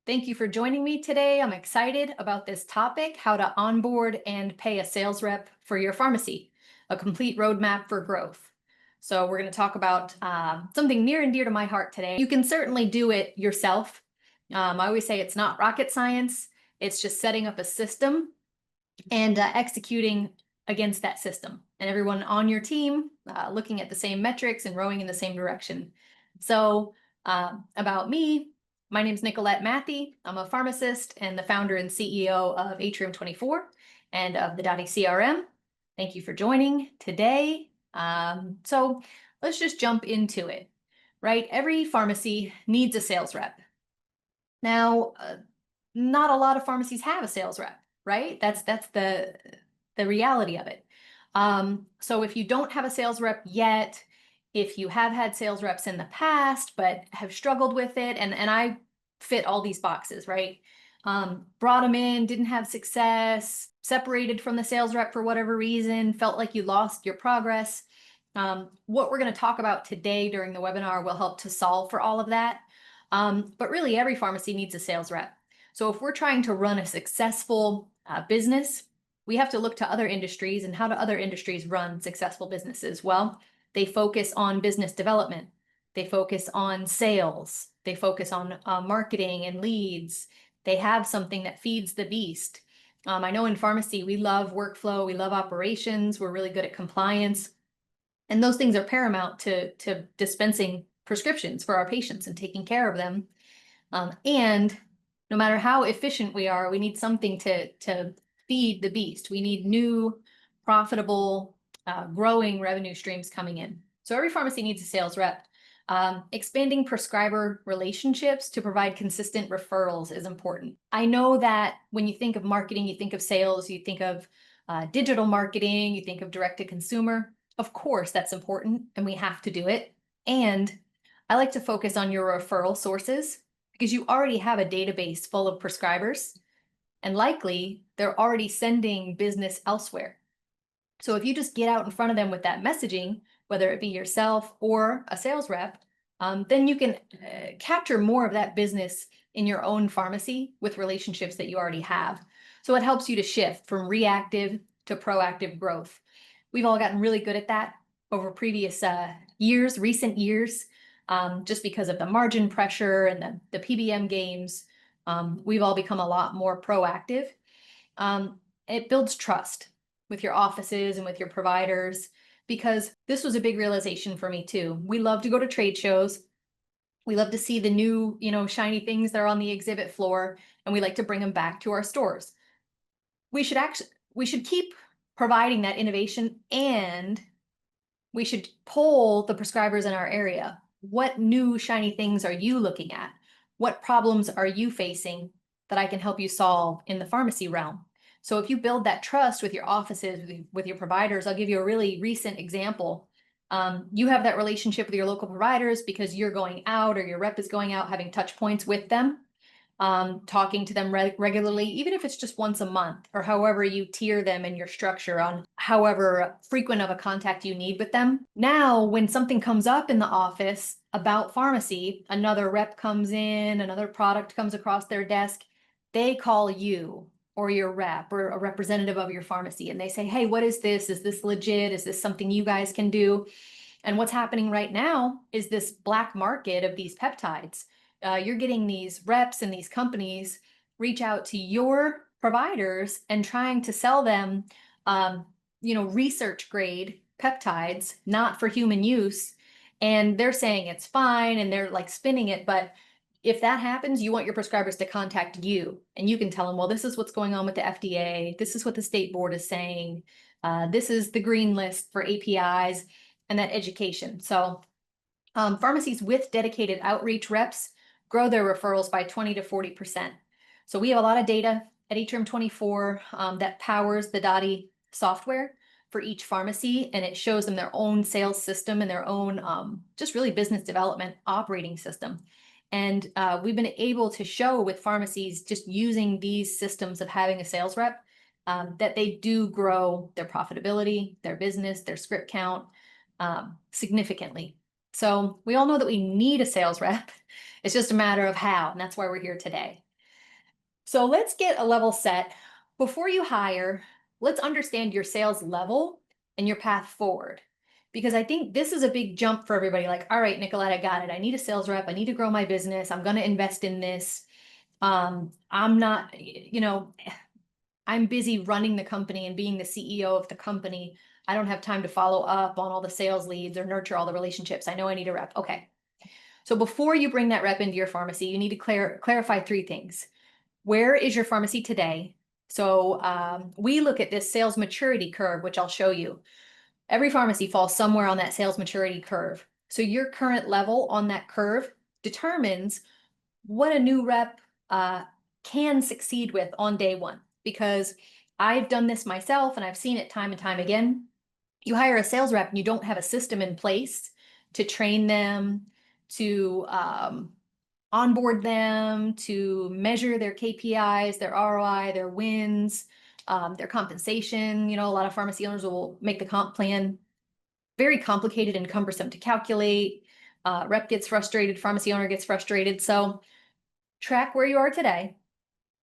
Thank you for joining me today. I'm excited about this topic, how to onboard and pay a sales rep for your pharmacy, a complete roadmap for growth. So we're going to talk about something near and dear to my heart today. You can certainly do it yourself. I always say it's not rocket science. It's just setting up a system and executing against that system, and everyone on your team looking at the same metrics and rowing in the same direction. So about me, my name is Nicolette Mathey. I'm a pharmacist and the founder and CEO of Atrium24 and of the Dotti CRM. Thank you for joining today. So let's just jump into it, right? Every pharmacy needs a sales rep. Now, not a lot of pharmacies have a sales rep, right? That's the reality of it. So if you don't have a sales rep yet, if you have had sales reps in the past but have struggled with it, and I fit all these boxes, right? Brought them in, didn't have success, separated from the sales rep for whatever reason, felt like you lost your progress. What we're going to talk about today during the webinar will help to solve for all of that. But really, every pharmacy needs a sales rep. So if we're trying to run a successful business, we have to look to other industries. And how do other industries run successful businesses? Well, they focus on business development. They focus on sales. They focus on marketing and leads. They have something that feeds the beast. I know in pharmacy, we love workflow. We love operations. We're really good at compliance. And those things are paramount to dispensing prescriptions for our patients and taking care of them. And no matter how efficient we are, we need something to feed the beast. We need new, profitable, growing revenue streams coming in. So every pharmacy needs a sales rep. Expanding prescriber relationships to provide consistent referrals is important. I know that when you think of marketing, you think of sales, you think of digital marketing, you think of direct to consumer. Of course, that's important and we have to do it. And I like to focus on your referral sources because you already have a database full of prescribers and likely they're already sending business elsewhere. So if you just get out in front of them with that messaging, whether it be yourself or a sales rep, then you can capture more of that business in your own pharmacy with relationships that you already have. So it helps you to shift from reactive to proactive growth. We've all gotten really good at that over previous years, recent years, just because of the margin pressure and the PBM games. We've all become a lot more proactive. It builds trust with your offices and with your providers, because this was a big realization for me too. We love to go to trade shows. We love to see the new, shiny things that are on the exhibit floor, and we like to bring them back to our stores. We should keep providing that innovation, and we should poll the prescribers in our area. What new shiny things are you looking at? What problems are you facing that I can help you solve in the pharmacy realm? So if you build that trust with your offices, with your providers, I'll give you a really recent example. You have that relationship with your local providers because you're going out or your rep is going out, having touch points with them, talking to them regularly, even if it's just once a month, or however you tier them in your structure on however frequent of a contact you need with them. Now, when something comes up in the office about pharmacy, another rep comes in, another product comes across their desk, they call you or your rep or a representative of your pharmacy, and they say, hey, what is this? Is this legit? Is this something you guys can do? And what's happening right now is this black market of these peptides. You're getting these reps and these companies reach out to your providers and trying to sell them, research grade peptides, not for human use. And they're saying it's fine and they're like spinning it. But if that happens, you want your prescribers to contact you and you can tell them, well, this is what's going on with the FDA. This is what the state board is saying. This is the green list for APIs and that education. So pharmacies with dedicated outreach reps grow their referrals by 20 to 40%. So we have a lot of data at Atrium24 that powers the Dotti software for each pharmacy, and it shows them their own sales system and their own just really business development operating system. And we've been able to show with pharmacies just using these systems of having a sales rep that they do grow their profitability, their business, their script count significantly. So we all know that we need a sales rep. It's just a matter of how, and that's why we're here today. So let's get a level set. Before you hire, let's understand your sales level and your path forward. Because I think this is a big jump for everybody. Like, all right, Nicolette, I got it. I need a sales rep. I need to grow my business. I'm going to invest in this. I'm not, I'm busy running the company and being the CEO of the company. I don't have time to follow up on all the sales leads or nurture all the relationships. I know I need a rep. Okay. So before you bring that rep into your pharmacy, you need to clarify three things. Where is your pharmacy today? So we look at this sales maturity curve, which I'll show you. Every pharmacy falls somewhere on that sales maturity curve. So your current level on that curve determines what a new rep can succeed with on day one. Because I've done this myself and I've seen it time and time again. You hire a sales rep and you don't have a system in place to train them, to onboard them, to measure their KPIs, their ROI, their wins, their compensation. A lot of pharmacy owners will make the comp plan very complicated and cumbersome to calculate. Rep gets frustrated, pharmacy owner gets frustrated. So track where you are today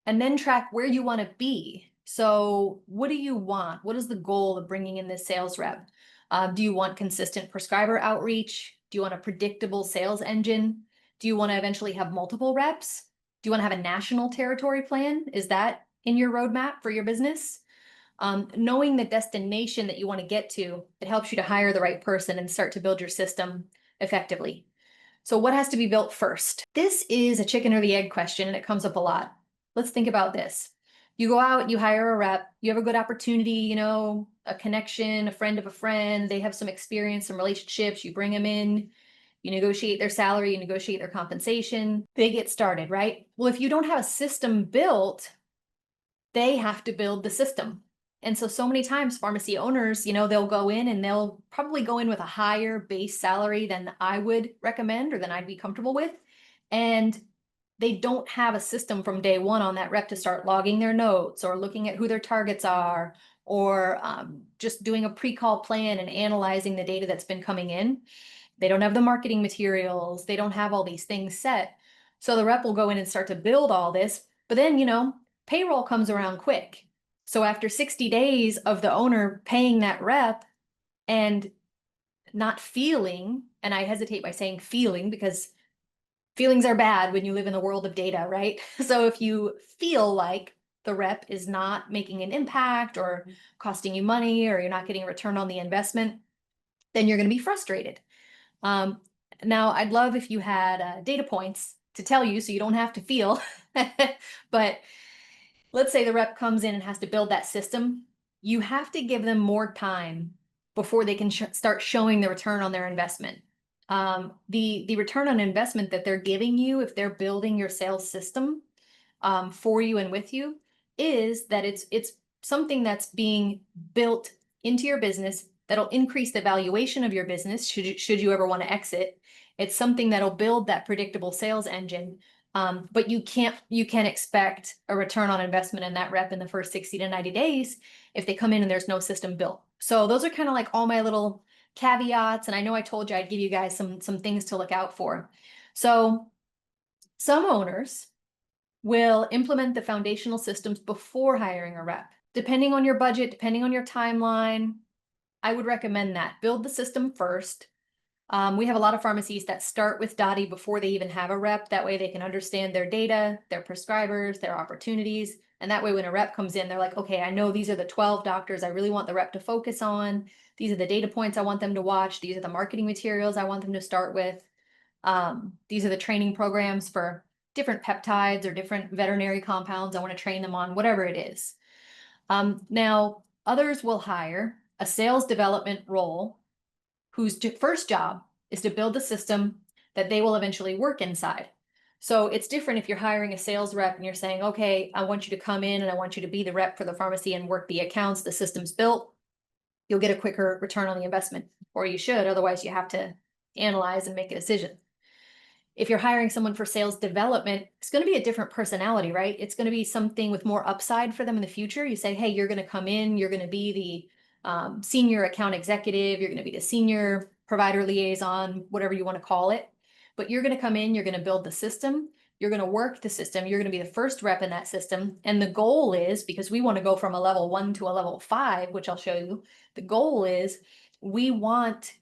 and then track where you want to be. So what do you want? What is the goal of bringing in this sales rep? Do you want consistent prescriber outreach? Do you want a predictable sales engine? Do you want to eventually have multiple reps? Do you want to have a national territory plan? Is that in your roadmap for your business? Knowing the destination that you want to get to, it helps you to hire the right person and start to build your system effectively. So what has to be built first? This is a chicken or the egg question, and it comes up a lot. Let's think about this. You go out, you hire a rep, you have a good opportunity, a connection, a friend of a friend, they have some experience, some relationships, you bring them in, you negotiate their salary, you negotiate their compensation, they get started, right? Well, if you don't have a system built, they have to build the system. And so many times pharmacy owners, they'll go in and they'll probably go in with a higher base salary than I would recommend or than I'd be comfortable with. And they don't have a system from day one on that rep to start logging their notes or looking at who their targets are or just doing a pre-call plan and analyzing the data that's been coming in. They don't have the marketing materials. They don't have all these things set. So the rep will go in and start to build all this. But then, payroll comes around quick. So after 60 days of the owner paying that rep and not feeling, and I hesitate by saying feeling because feelings are bad when you live in the world of data, right? So if you feel like the rep is not making an impact or costing you money or you're not getting a return on the investment, then you're going to be frustrated. Now, I'd love if you had data points to tell you so you don't have to feel, but let's say the rep comes in and has to build that system. You have to give them more time before they can start showing the return on their investment. The return on investment that they're giving you if they're building your sales system for you and with you is that it's something that's being built into your business that'll increase the valuation of your business should you ever want to exit. It's something that'll build that predictable sales engine. But you can't expect a return on investment in that rep in the first 60 to 90 days if they come in and there's no system built. So those are kind of like all my little caveats. And I know I told you I'd give you guys some things to look out for. So some owners will implement the foundational systems before hiring a rep. Depending on your budget, depending on your timeline, I would recommend that. Build the system first. We have a lot of pharmacies that start with Dotti before they even have a rep. That way they can understand their data, their prescribers, their opportunities. And that way when a rep comes in, they're like, okay, I know these are the 12 doctors I really want the rep to focus on. These are the data points I want them to watch. These are the marketing materials I want them to start with. These are the training programs for different peptides or different veterinary compounds I want to train them on, whatever it is. Now, others will hire a sales development role whose first job is to build the system that they will eventually work inside. So it's different if you're hiring a sales rep and you're saying, okay, I want you to come in and I want you to be the rep for the pharmacy and work the accounts, the system's built. You'll get a quicker return on the investment, or you should, otherwise you have to analyze and make a decision. If you're hiring someone for sales development, it's going to be a different personality, right? It's going to be something with more upside for them in the future. You say, hey, you're going to come in, you're going to be the senior account executive, you're going to be the senior provider liaison, whatever you want to call it. But you're going to come in, you're going to build the system. You're going to work the system. You're going to be the first rep in that system. And the goal is, because we want to go from a level 1 to a level 5, which I'll show you, the goal is we want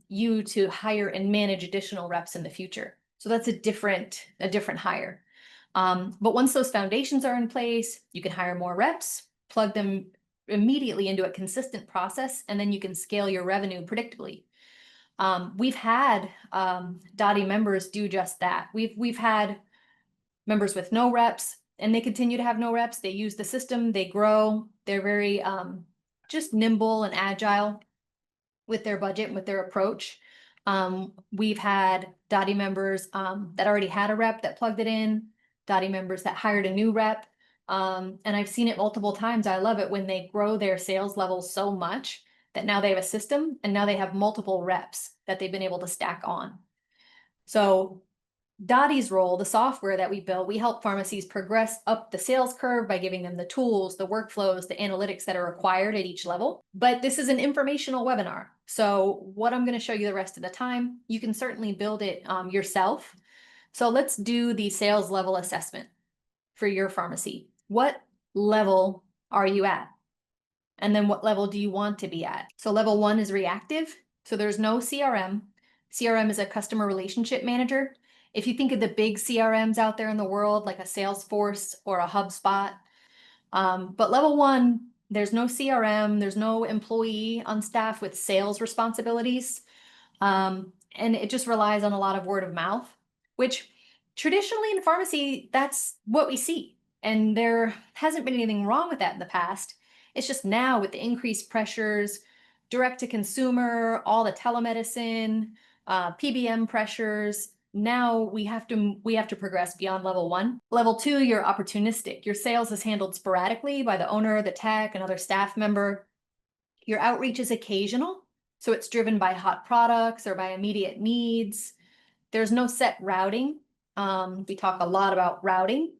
you to hire and manage additional reps in the future. So that's a different hire. But once those foundations are in place, you can hire more reps, plug them immediately into a consistent process, and then you can scale your revenue predictably. We've had Dotti members do just that. We've had members with no reps, and they continue to have no reps. They use the system, they grow, they're very just nimble and agile with their budget and with their approach. We've had Dotti members that already had a rep that plugged it in, Dotti members that hired a new rep. And I've seen it multiple times. I love it when they grow their sales levels so much that now they have a system and now they have multiple reps that they've been able to stack on. So Dotti's role, the software that we built, we help pharmacies progress up the sales curve by giving them the tools, the workflows, the analytics that are required at each level. But this is an informational webinar. So what I'm going to show you the rest of the time, you can certainly build it yourself. So let's do the sales level assessment for your pharmacy. What level are you at? And then what level do you want to be at? So level 1 is reactive. So there's no CRM. CRM is a customer relationship manager. If you think of the big CRMs out there in the world, like a Salesforce or a HubSpot, but level 1, there's no CRM, there's no employee on staff with sales responsibilities. And it just relies on a lot of word of mouth, which traditionally in pharmacy, that's what we see. And there hasn't been anything wrong with that in the past. It's just now with the increased pressures, direct to consumer, all the telemedicine, PBM pressures, now we have to progress beyond level 1. Level 2, you're opportunistic. Your sales is handled sporadically by the owner, the tech, another staff member. Your outreach is occasional, so it's driven by hot products or by immediate needs. There's no set routing. We talk a lot about routing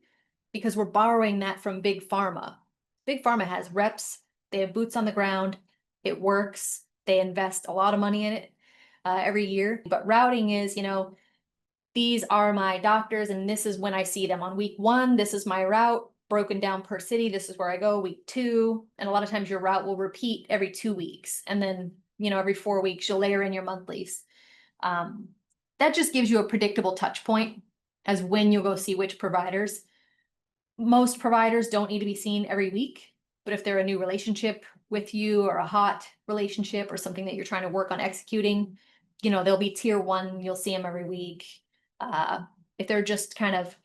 because we're borrowing that from Big Pharma. Big Pharma has reps, they have boots on the ground, it works, they invest a lot of money in it every year. But routing is, these are my doctors and this is when I see them. On week 1, this is my route, broken down per city, this is where I go. Week 2, and a lot of times your route will repeat every 2 weeks. And then, every 4 weeks, you'll layer in your monthlies. That just gives you a predictable touch point as when you'll go see which providers. Most providers don't need to be seen every week, but if they're a new relationship with you or a hot relationship or something that you're trying to work on executing, they'll be tier 1, you'll see them every week. If they're just kind of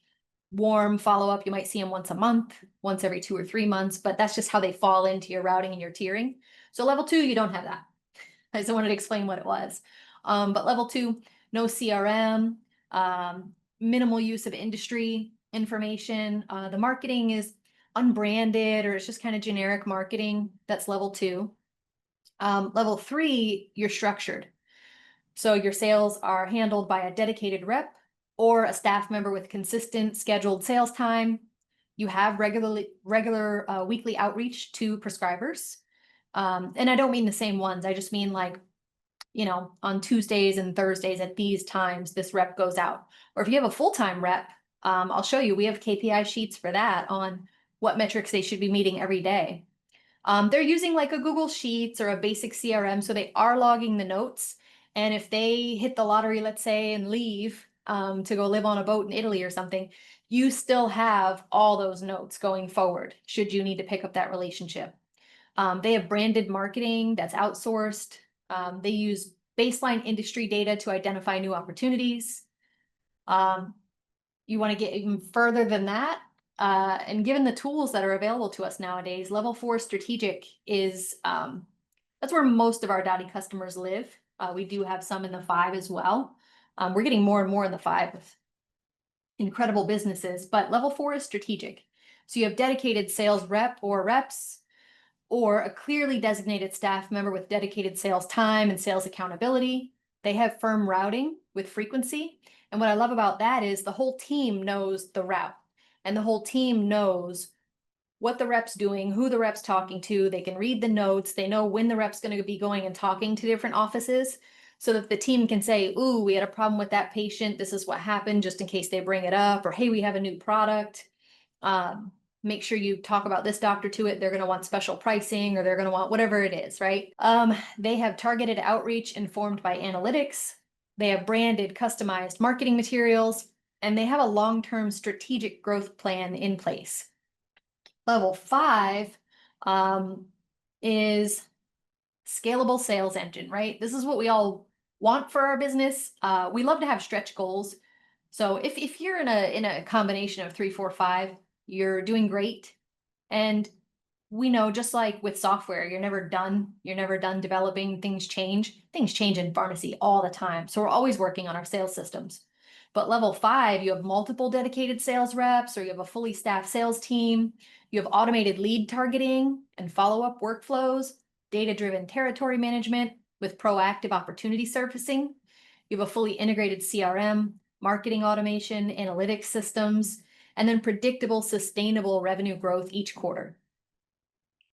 warm follow-up, you might see them once a month, once every 2 or 3 months, but that's just how they fall into your routing and your tiering. So level 2, you don't have that. I just wanted to explain what it was. But level 2, no CRM, minimal use of industry information. The marketing is unbranded or it's just kind of generic marketing. That's level 2. Level 3, you're structured. So your sales are handled by a dedicated rep or a staff member with consistent scheduled sales time. You have regular weekly outreach to prescribers. And I don't mean the same ones. I just mean like, on Tuesdays and Thursdays at these times, this rep goes out. Or if you have a full-time rep, I'll show you, we have KPI sheets for that on what metrics they should be meeting every day. They're using like a Google Sheets or a basic CRM, so they are logging the notes. And if they hit the lottery, let's say, and leave to go live on a boat in Italy or something, you still have all those notes going forward, should you need to pick up that relationship. They have branded marketing that's outsourced. They use baseline industry data to identify new opportunities. You want to get even further than that. And given the tools that are available to us nowadays, level 4 strategic is, that's where most of our Dotti customers live. We do have some in the 5 as well. We're getting more and more in the 5 with incredible businesses, but level 4 is strategic. So you have dedicated sales rep or reps, or a clearly designated staff member with dedicated sales time and sales accountability. They have firm routing with frequency. And what I love about that is the whole team knows the route and the whole team knows what the rep's doing, who the rep's talking to. They can read the notes. They know when the rep's going to be going and talking to different offices. so that the team can say, ooh, we had a problem with that patient. This is what happened, just in case they bring it up, or hey, we have a new product. Make sure you talk about this doctor to it. They're going to want special pricing, or they're going to want whatever it is, right? They have targeted outreach informed by analytics. They have branded, customized marketing materials, and they have a long-term strategic growth plan in place. Level 5 is scalable sales engine, right? This is what we all want for our business. We love to have stretch goals. So if you're in a combination of 3, 4, 5, you're doing great. And we know, just like with software, you're never done. You're never done developing. Things change. Things change in pharmacy all the time. So we're always working on our sales systems. But level 5, you have multiple dedicated sales reps, or you have a fully staffed sales team. You have automated lead targeting and follow-up workflows, data-driven territory management with proactive opportunity surfacing. You have a fully integrated CRM, marketing automation, analytics systems, and then predictable, sustainable revenue growth each quarter.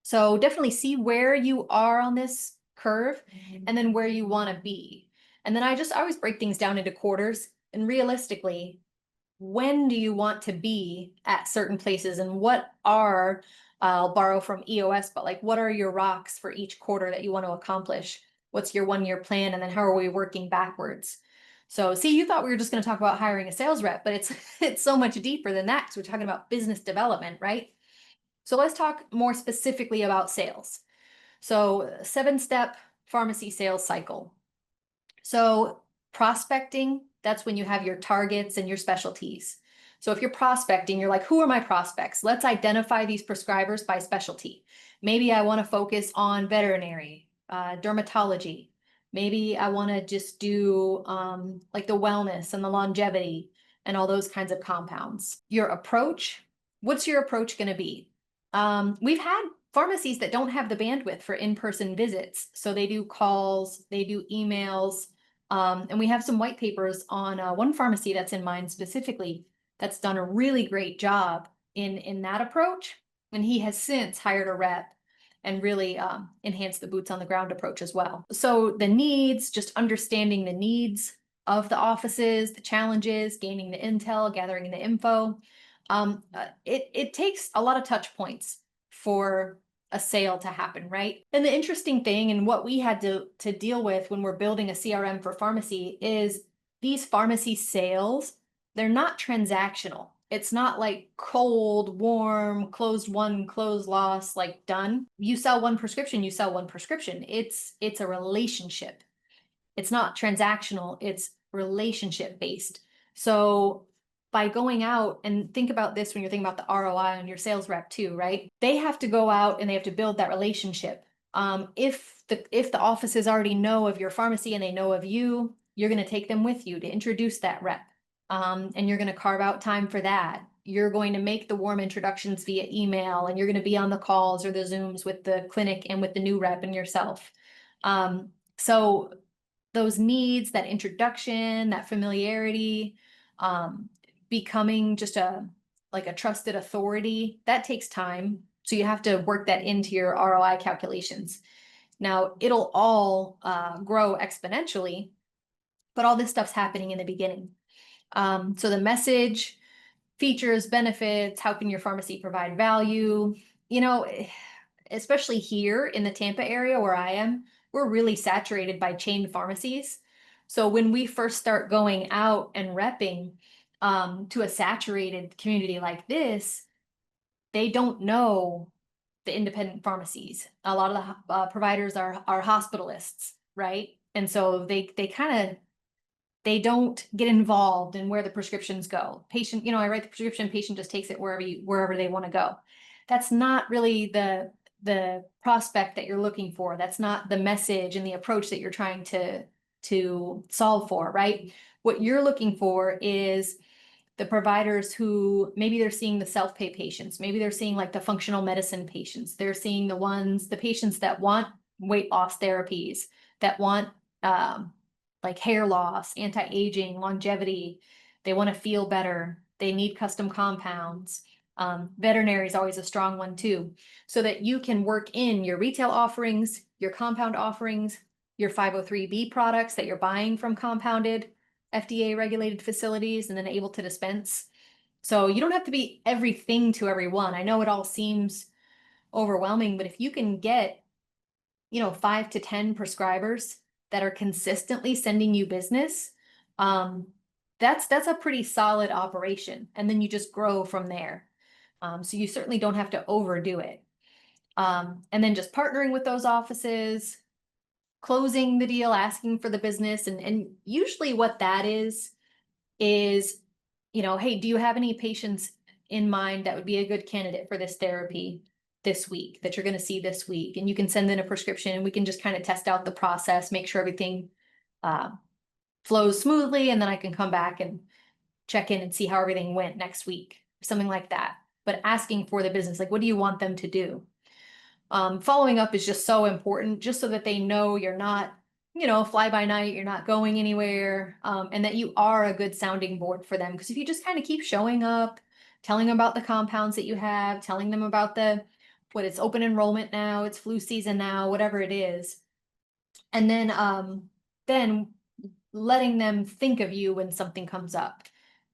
So definitely see where you are on this curve and then where you want to be. And then I always break things down into quarters, and realistically, when do you want to be at certain places, and what are, I'll borrow from EOS, but like, what are your rocks for each quarter that you want to accomplish? What's your 1-year plan? And then how are we working backwards? So see, you thought we were just going to talk about hiring a sales rep, but it's so much deeper than that, because we're talking about business development, right? So let's talk more specifically about sales. So 7-step pharmacy sales cycle. So prospecting, that's when you have your targets and your specialties. So if you're prospecting, you're like, who are my prospects? Let's identify these prescribers by specialty. Maybe I want to focus on veterinary, dermatology. Maybe I want to just do like the wellness and the longevity and all those kinds of compounds. Your approach, what's your approach going to be? We've had pharmacies that don't have the bandwidth for in-person visits. So they do calls, they do emails, and we have some white papers on one pharmacy that's in mind specifically that's done a really great job in that approach. And he has since hired a rep and really enhanced the boots on the ground approach as well. So the needs, just understanding the needs of the offices, the challenges, gaining the intel, gathering the info. It takes a lot of touch points for a sale to happen, right? And the interesting thing, and what we had to deal with when we're building a CRM for pharmacy, is these pharmacy sales, they're not transactional. It's not like cold, warm, closed won, closed lost, like done. You sell one prescription, you sell one prescription. It's a relationship. It's not transactional, it's relationship based. So by going out, and think about this when you're thinking about the ROI on your sales rep too, right? They have to go out and they have to build that relationship. If the offices already know of your pharmacy and they know of you, you're going to take them with you to introduce that rep. And you're going to carve out time for that. You're going to make the warm introductions via email, and you're going to be on the calls or the Zooms with the clinic and with the new rep and yourself. So those needs, that introduction, that familiarity, becoming just a trusted authority, that takes time. So you have to work that into your ROI calculations. Now, it'll all grow exponentially, but all this stuff's happening in the beginning. So the message, features, benefits, how can your pharmacy provide value? You know, especially here in the Tampa area where I am, we're really saturated by chain pharmacies. So when we first start going out and repping to a saturated community like this, they don't know the independent pharmacies. A lot of the providers are hospitalists, right? And so they don't get involved in where the prescriptions go. Patient, I write the prescription, patient just takes it wherever they want to go. That's not really the prospect that you're looking for. That's not the message and the approach that you're trying to solve for, right? What you're looking for is the providers who maybe they're seeing the self-pay patients, maybe they're seeing like the functional medicine patients, they're seeing the patients that want weight loss therapies, that want like hair loss, anti-aging, longevity, they want to feel better, they need custom compounds. Veterinary is always a strong one too, so that you can work in your retail offerings, your compound offerings, your 503B products that you're buying from compounded FDA regulated facilities and then able to dispense. So you don't have to be everything to everyone. I know it all seems overwhelming, but if you can get, 5 to 10 prescribers that are consistently sending you business, that's a pretty solid operation. And then you just grow from there. So you certainly don't have to overdo it. And then just partnering with those offices, closing the deal, asking for the business. And usually what that is, hey, do you have any patients in mind that would be a good candidate for this therapy this week that you're going to see this week? And you can send in a prescription and we can just kind of test out the process, make sure everything flows smoothly. And then I can come back and check in and see how everything went next week, something like that. But asking for the business, like, what do you want them to do? Following up is just so important, just so that they know you're not, fly by night, you're not going anywhere, and that you are a good sounding board for them. Because if you just kind of keep showing up, telling them about the compounds that you have, telling them about what it's open enrollment now, it's flu season now, whatever it is, and then letting them think of you when something comes up,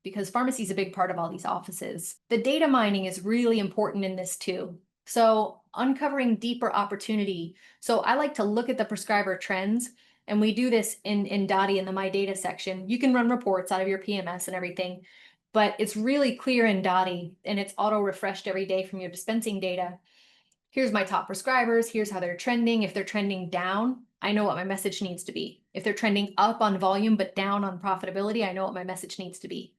because pharmacy is a big part of all these offices. The data mining is really important in this too. So uncovering deeper opportunity. So I like to look at the prescriber trends, and we do this in Dotti in the My Data section. You can run reports out of your PMS and everything, but it's really clear in Dotti, and it's auto refreshed every day from your dispensing data. Here's my top prescribers. Here's how they're trending. If they're trending down, I know what my message needs to be. If they're trending up on volume but down on profitability, I know what my message needs to be.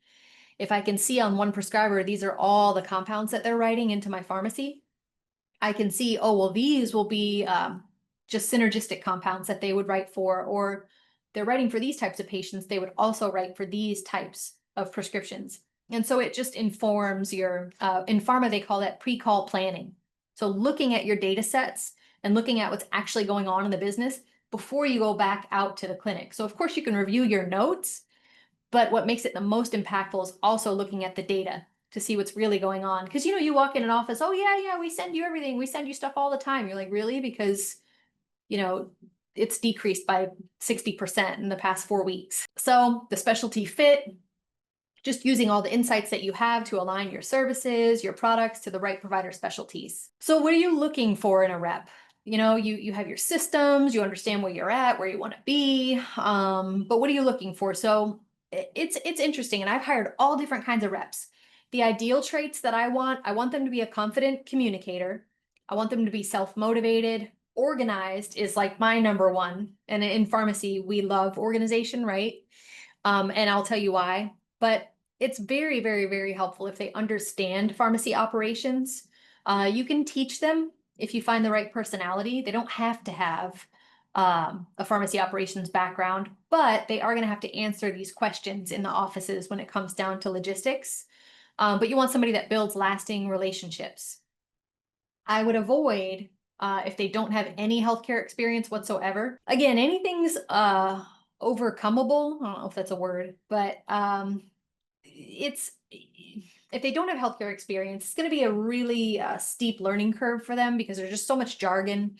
If I can see on one prescriber, these are all the compounds that they're writing into my pharmacy, I can see, oh, well, these will be just synergistic compounds that they would write for, or they're writing for these types of patients, they would also write for these types of prescriptions. And so it just informs your, in pharma, they call that pre-call planning. So looking at your data sets and looking at what's actually going on in the business before you go back out to the clinic. So of course you can review your notes, but what makes it the most impactful is also looking at the data to see what's really going on. Because, you walk in an office, oh, yeah, we send you everything. We send you stuff all the time. You're like, really? Because, it's decreased by 60% in the past 4 weeks. So the specialty fit, just using all the insights that you have to align your services, your products to the right provider specialties. So what are you looking for in a rep? You have your systems, you understand where you're at, where you want to be, but what are you looking for? So it's interesting, and I've hired all different kinds of reps. The ideal traits that I want them to be a confident communicator. I want them to be self-motivated. Organized is like my number one. And in pharmacy, we love organization, right? And I'll tell you why. But it's very, very, very helpful if they understand pharmacy operations. You can teach them if you find the right personality. They don't have to have a pharmacy operations background, but they are going to have to answer these questions in the offices when it comes down to logistics. But you want somebody that builds lasting relationships. I would avoid if they don't have any healthcare experience whatsoever. Again, anything's overcomeable. I don't know if that's a word, but it's if they don't have healthcare experience, it's going to be a really steep learning curve for them because there's just so much jargon.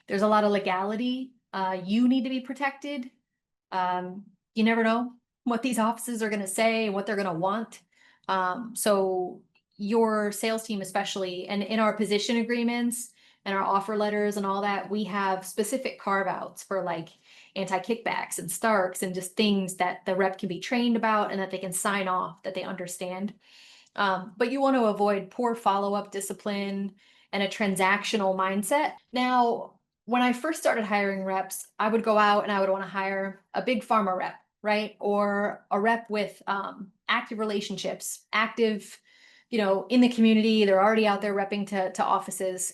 There's a lot of legality. You need to be protected. You never know what these offices are going to say and what they're going to want. So your sales team especially, and in our position agreements and our offer letters and all that, we have specific carve-outs for like anti-kickbacks and Starks and just things that the rep can be trained about and that they can sign off that they understand. But you want to avoid poor follow-up discipline and a transactional mindset. Now, when I first started hiring reps, I would go out and I would want to hire a big pharma rep, right? Or a rep with active relationships, active, in the community. They're already out there repping to offices.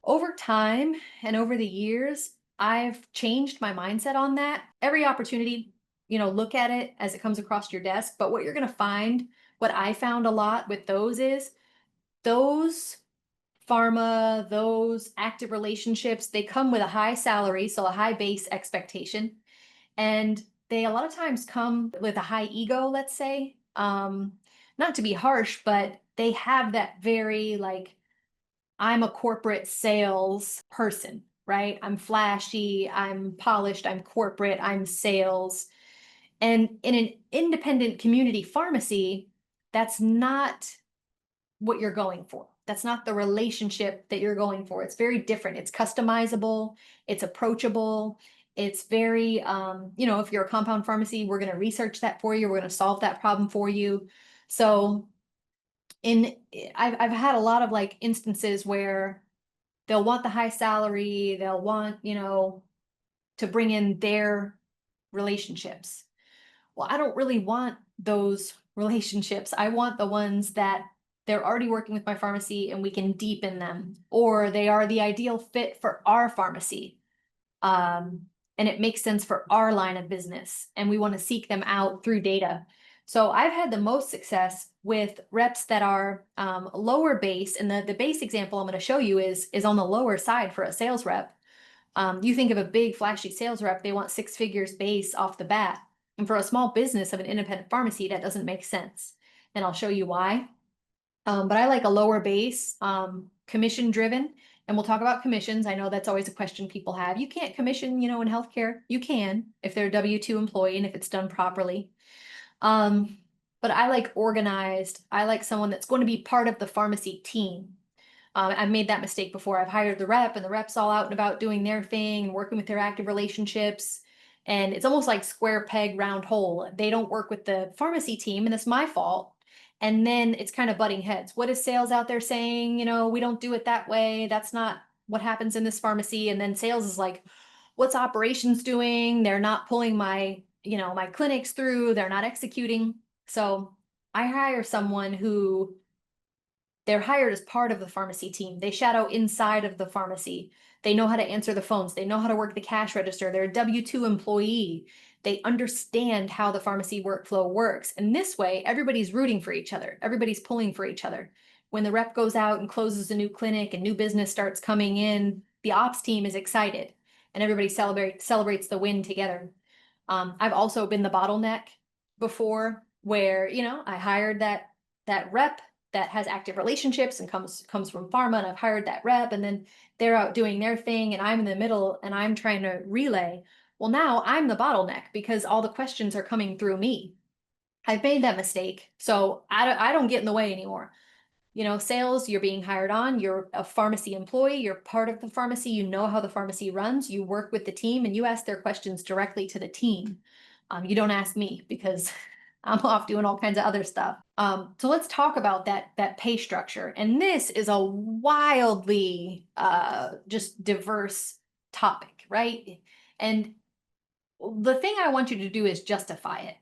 Over time and over the years, I've changed my mindset on that. Every opportunity, look at it as it comes across your desk. But what you're going to find, what I found a lot with those is those pharma, those active relationships, they come with a high salary, so a high base expectation. And they a lot of times come with a high ego, let's say. Not to be harsh, but they have that very like, I'm a corporate sales person, right? I'm flashy, I'm polished, I'm corporate, I'm sales. And in an independent community pharmacy, that's not what you're going for. That's not the relationship that you're going for. It's very different. It's customizable, it's approachable. It's very, if you're a compound pharmacy, we're going to research that for you. We're going to solve that problem for you. So in, I've had a lot of like instances where they'll want the high salary, they'll want, to bring in their relationships. Well, I don't really want those relationships. I want the ones that they're already working with my pharmacy and we can deepen them, or they are the ideal fit for our pharmacy. And it makes sense for our line of business, and we want to seek them out through data. So I've had the most success with reps that are lower base, and the base example I'm going to show you is on the lower side for a sales rep. You think of a big flashy sales rep, they want 6 figures base off the bat. And for a small business of an independent pharmacy, that doesn't make sense. And I'll show you why. But I like a lower base, commission driven. And we'll talk about commissions. I know that's always a question people have. You can't commission, in healthcare. You can if they're a W-2 employee and if it's done properly. But I like organized. I like someone that's going to be part of the pharmacy team. I've made that mistake before. I've hired the rep and the rep's all out and about doing their thing and working with their active relationships. And it's almost like square peg, round hole. They don't work with the pharmacy team, and it's my fault. And then it's kind of butting heads. What is sales out there saying? We don't do it that way. That's not what happens in this pharmacy. And then sales is like, what's operations doing? They're not pulling my clinics through. They're not executing. So I hire someone who they're hired as part of the pharmacy team. They shadow inside of the pharmacy. They know how to answer the phones. They know how to work the cash register. They're a W-2 employee. They understand how the pharmacy workflow works. And this way, everybody's rooting for each other. Everybody's pulling for each other. When the rep goes out and closes a new clinic and new business starts coming in, the ops team is excited and everybody celebrates the win together. I've also been the bottleneck before where, I hired that rep that has active relationships and comes from pharma, and I've hired that rep, and then they're out doing their thing and I'm in the middle and I'm trying to relay. Well, now I'm the bottleneck because all the questions are coming through me. I've made that mistake, so I don't get in the way anymore. Sales, you're being hired on, you're a pharmacy employee, you're part of the pharmacy, you know how the pharmacy runs, you work with the team and you ask their questions directly to the team. You don't ask me because I'm off doing all kinds of other stuff. So let's talk about that pay structure. And this is a wildly just diverse topic, right? And the thing I want you to do is justify it.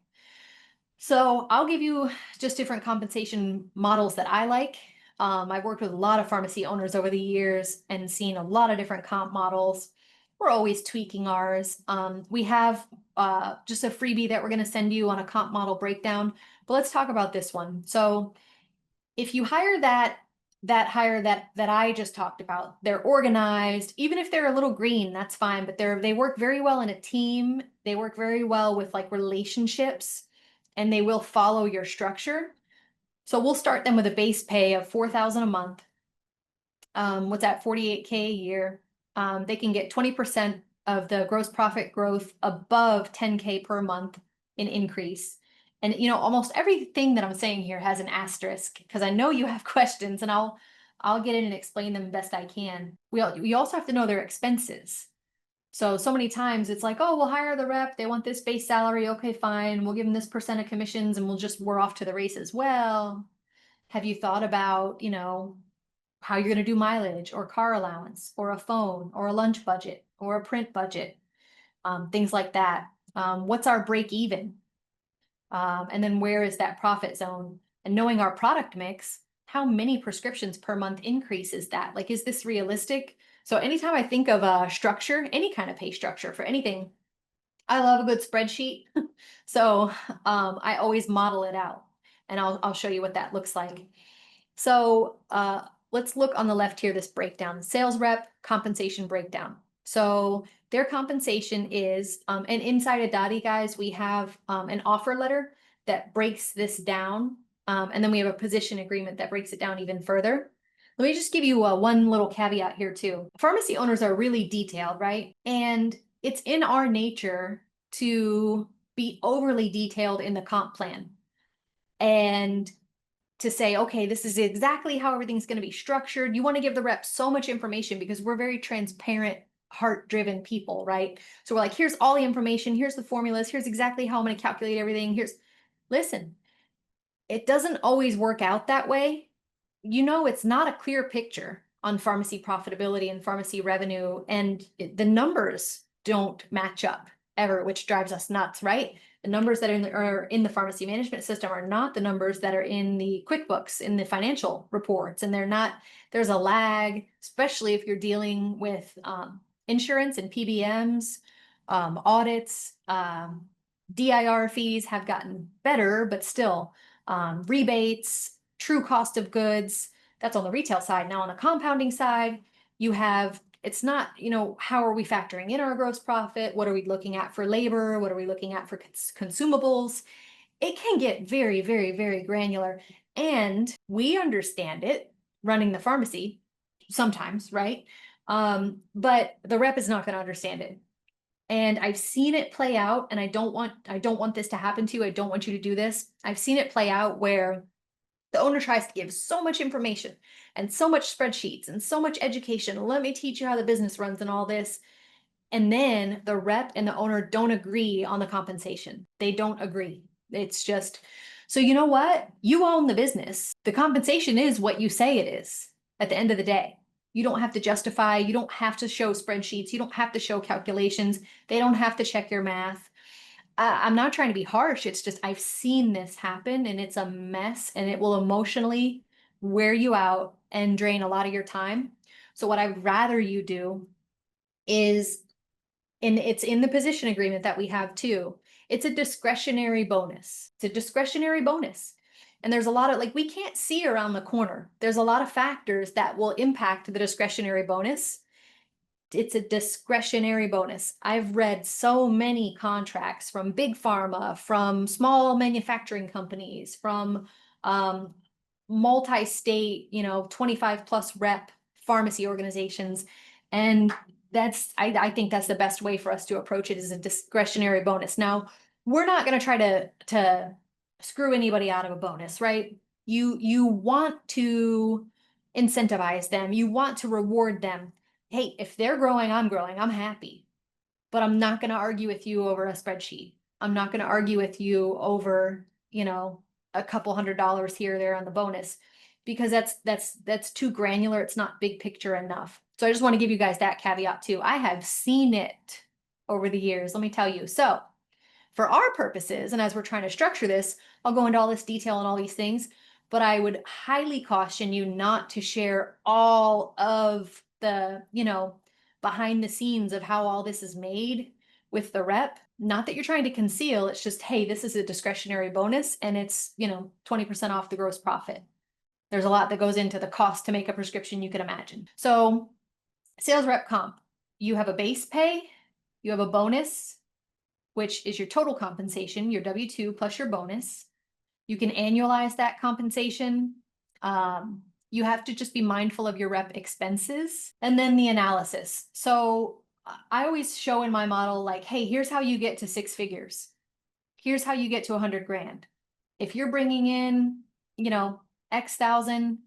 So I'll give you just different compensation models that I like. I've worked with a lot of pharmacy owners over the years and seen a lot of different comp models. We're always tweaking ours. We have just a freebie that we're going to send you on a comp model breakdown, but let's talk about this one. So if you hire that I just talked about, they're organized, even if they're a little green, that's fine, but they work very well in a team. They work very well with like relationships, and they will follow your structure. So we'll start them with a base pay of $4,000 a month. What's that, 48K a year? They can get 20% of the gross profit growth above 10K per month in increase. And almost everything that I'm saying here has an asterisk because I know you have questions, and I'll get in and explain them best I can. We also have to know their expenses. So many times it's like, oh, we'll hire the rep. They want this base salary. Okay, fine. We'll give them this percent of commissions and we're off to the races. Well, have you thought about, how you're going to do mileage or car allowance or a phone or a lunch budget or a print budget, things like that. What's our break even? And then where is that profit zone? And knowing our product mix, how many prescriptions per month increase is that? Like, is this realistic? So anytime I think of a structure, any kind of pay structure for anything, I love a good spreadsheet. So I always model it out, and I'll show you what that looks like. So let's look on the left here, this breakdown, sales rep compensation breakdown. So their compensation is, and inside of Dotti, guys, we have an offer letter that breaks this down. And then we have a position agreement that breaks it down even further. Let me just give you one little caveat here too. Pharmacy owners are really detailed, right? And it's in our nature to be overly detailed in the comp plan and to say, okay, this is exactly how everything's going to be structured. You want to give the rep so much information because we're very transparent, heart-driven people, right? So we're like, here's all the information, here's the formulas, here's exactly how I'm going to calculate everything. Listen, it doesn't always work out that way. It's not a clear picture on pharmacy profitability and pharmacy revenue, and the numbers don't match up ever, which drives us nuts, right? The numbers that are in the pharmacy management system are not the numbers that are in the QuickBooks, in the financial reports, and there's a lag, especially if you're dealing with insurance and PBMs, audits, DIR fees have gotten better, but still, rebates, true cost of goods, that's on the retail side. Now on the compounding side, it's not, how are we factoring in our gross profit? What are we looking at for labor? What are we looking at for consumables? It can get very, very, very granular. And we understand it running the pharmacy sometimes, right? But the rep is not going to understand it. And I've seen it play out, and I don't want this to happen to you. I don't want you to do this. I've seen it play out where the owner tries to give so much information and so much spreadsheets and so much education. Let me teach you how the business runs and all this. And then the rep and the owner don't agree on the compensation. They don't agree. It's just, so you know what? You own the business. The compensation is what you say it is at the end of the day. You don't have to justify, you don't have to show spreadsheets, you don't have to show calculations, they don't have to check your math. I'm not trying to be harsh, it's just I've seen this happen and it's a mess, and it will emotionally wear you out and drain a lot of your time. So what I'd rather you do is, and it's in the position agreement that we have too, it's a discretionary bonus. It's a discretionary bonus. And there's a lot of, we can't see around the corner. There's a lot of factors that will impact the discretionary bonus. It's a discretionary bonus. I've read so many contracts from big pharma, from small manufacturing companies, from multi-state, 25 plus rep pharmacy organizations. And I think that's the best way for us to approach it, is a discretionary bonus. Now, we're not going to try to screw anybody out of a bonus, right? You want to incentivize them. You want to reward them. Hey, if they're growing, I'm happy. But I'm not going to argue with you over a spreadsheet. I'm not going to argue with you over, a couple $100 here or there on the bonus, because that's too granular. It's not big picture enough. So I just want to give you guys that caveat too. I have seen it over the years, let me tell you. So for our purposes, and as we're trying to structure this, I'll go into all this detail and all these things, but I would highly caution you not to share all of the, behind the scenes of how all this is made with the rep. Not that you're trying to conceal, it's just, hey, this is a discretionary bonus and it's, 20% off the gross profit. There's a lot that goes into the cost to make a prescription, you can imagine. So sales rep comp, you have a base pay, you have a bonus, which is your total compensation, your W-2 plus your bonus. You can annualize that compensation. You have to just be mindful of your rep expenses, and then the analysis. So I always show in my model, like, hey, here's how you get to 6 figures. Here's how you get to 100 grand. If you're bringing in, X thousand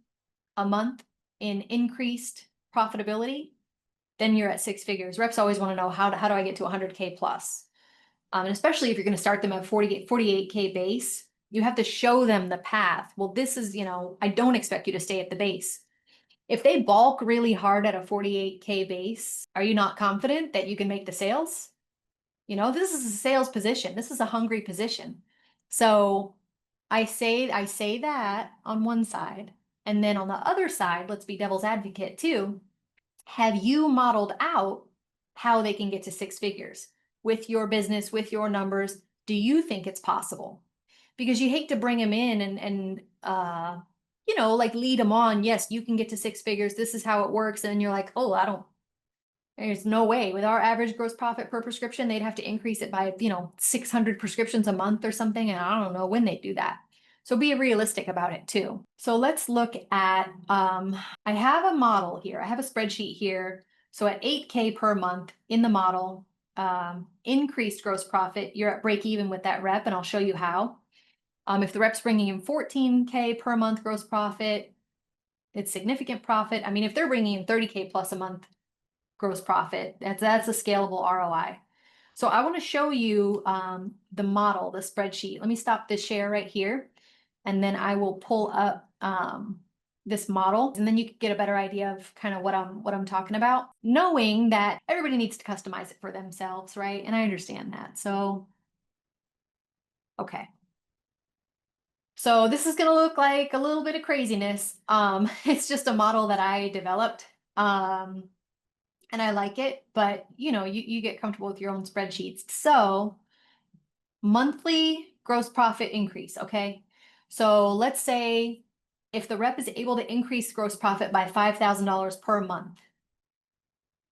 a month in increased profitability, then you're at 6 figures. Reps always want to know, how do I get to 100K plus? And especially if you're going to start them at 48K base, you have to show them the path. Well, this is, I don't expect you to stay at the base. If they bulk really hard at a 48K base, are you not confident that you can make the sales? This is a sales position. This is a hungry position. So I say that on one side. And then on the other side, let's be devil's advocate too. Have you modeled out how they can get to 6 figures with your business, with your numbers? Do you think it's possible? Because you hate to bring them in and lead them on. Yes, you can get to 6 figures. This is how it works. And you're like, oh, there's no way. With our average gross profit per prescription, they'd have to increase it by, 600 prescriptions a month or something. And I don't know when they do that. So be realistic about it too. So let's look at, I have a model here. I have a spreadsheet here. So at 8K per month in the model, increased gross profit, you're at break even with that rep, and I'll show you how. If the rep's bringing in 14K per month gross profit, it's significant profit. I mean, if they're bringing in 30K plus a month gross profit, that's a scalable ROI. So I want to show you the model, the spreadsheet. Let me stop this share right here, and then I will pull up this model, and then you can get a better idea of kind of what I'm talking about, knowing that everybody needs to customize it for themselves, right? And I understand that. So, okay. So this is going to look like a little bit of craziness. It's just a model that I developed. And I like it, but you get comfortable with your own spreadsheets. So monthly gross profit increase, okay? So let's say if the rep is able to increase gross profit by $5,000 per month,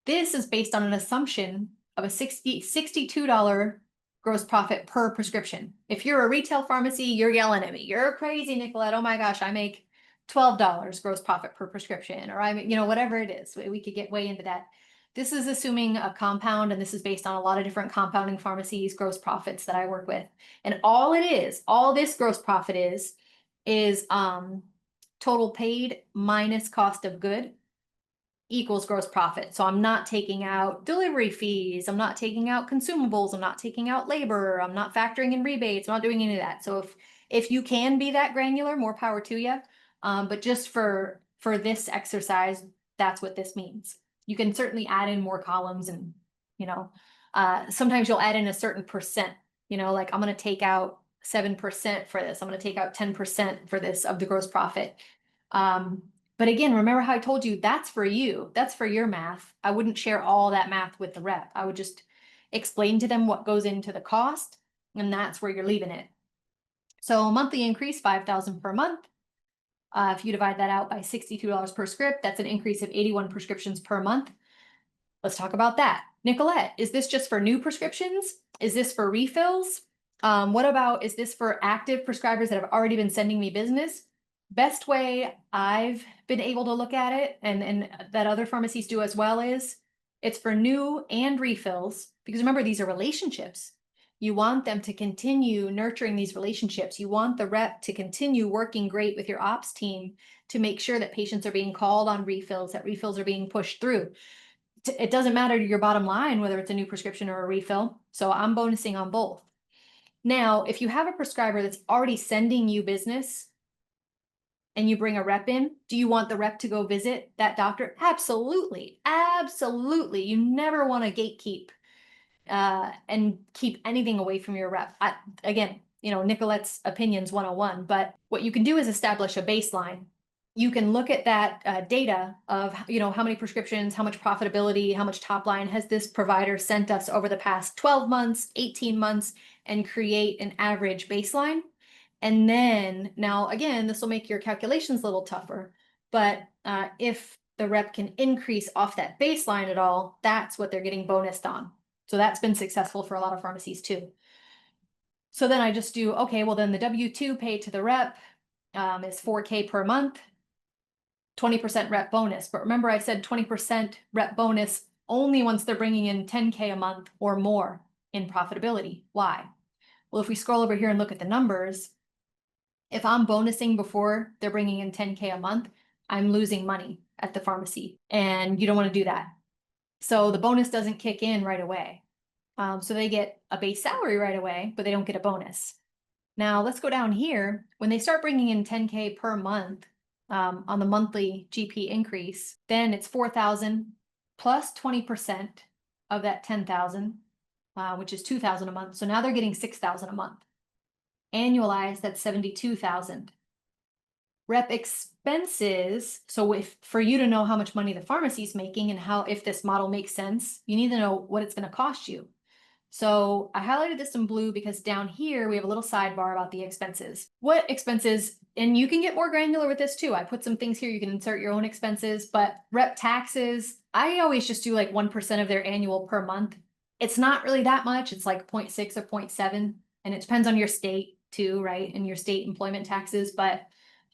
this is based on an assumption of a $62 gross profit per prescription. If you're a retail pharmacy, you're yelling at me. You're crazy, Nicolette. Oh my gosh, I make $12 gross profit per prescription, or whatever it is. We could get way into that. This is assuming a compound, and this is based on a lot of different compounding pharmacies, gross profits that I work with. And all this gross profit is total paid minus cost of good equals gross profit. So I'm not taking out delivery fees. I'm not taking out consumables. I'm not taking out labor. I'm not factoring in rebates. I'm not doing any of that. So if you can be that granular, more power to you. But just for this exercise, that's what this means. You can certainly add in more columns, and sometimes you'll add in a certain percent, like I'm going to take out 7% for this. I'm going to take out 10% for this of the gross profit. But again, remember how I told you that's for you. That's for your math. I wouldn't share all that math with the rep. I would just explain to them what goes into the cost, and that's where you're leaving it. So monthly increase, $5,000 per month. If you divide that out by $62 per script, that's an increase of 81 prescriptions per month. Let's talk about that. Nicolette, is this just for new prescriptions? Is this for refills? What about, is this for active prescribers that have already been sending me business? Best way I've been able to look at it, and that other pharmacies do as well, is it's for new and refills, because remember, these are relationships. You want them to continue nurturing these relationships. You want the rep to continue working great with your ops team to make sure that patients are being called on refills, that refills are being pushed through. It doesn't matter to your bottom line whether it's a new prescription or a refill. So I'm bonusing on both. Now, if you have a prescriber that's already sending you business and you bring a rep in, do you want the rep to go visit that doctor? Absolutely. Absolutely. You never want to gatekeep and keep anything away from your rep. Again, Nicolette's opinions 101, but what you can do is establish a baseline. You can look at that data of, how many prescriptions, how much profitability, how much top line has this provider sent us over the past 12 months, 18 months, and create an average baseline. And then now, again, this will make your calculations a little tougher, but if the rep can increase off that baseline at all, that's what they're getting bonused on. So that's been successful for a lot of pharmacies too. So then I just do, okay, well then the W-2 paid to the rep is 4K per month, 20% rep bonus. But remember I said 20% rep bonus only once they're bringing in 10K a month or more in profitability. Why? Well, if we scroll over here and look at the numbers, if I'm bonusing before they're bringing in 10K a month, I'm losing money at the pharmacy, and you don't want to do that. So the bonus doesn't kick in right away. So they get a base salary right away, but they don't get a bonus. Now let's go down here. When they start bringing in 10K per month on the monthly GP increase, then it's 4,000 plus 20% of that 10,000, which is 2,000 a month. So now they're getting 6,000 a month. Annualized, that's 72,000. Rep expenses. So for you to know how much money the pharmacy is making and if this model makes sense, you need to know what it's going to cost you. So I highlighted this in blue because down here we have a little sidebar about the expenses. What expenses, and you can get more granular with this too. I put some things here, you can insert your own expenses, but rep taxes, I always just do like 1% of their annual per month. It's not really that much. It's like 0.6 or 0.7, and it depends on your state. too, right, in your state employment taxes, but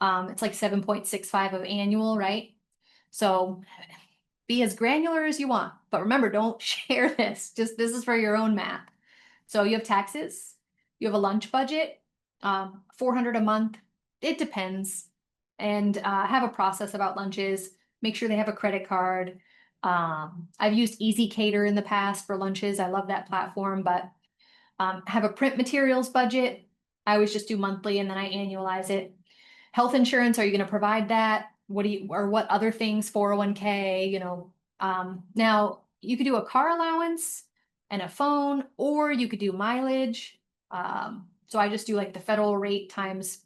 it's like 7.65 of annual, right? So be as granular as you want, but remember, don't share this. Just this is for your own math. So you have taxes, you have a lunch budget, 400 a month. It depends, and have a process about lunches. Make sure they have a credit card. I've used Easy Cater in the past for lunches. I love that platform, but have a print materials budget. I always just do monthly and then I annualize it. Health insurance, are you going to provide that? What other things, 401k, now you could do a car allowance and a phone, or you could do mileage. So I just do like the federal rate times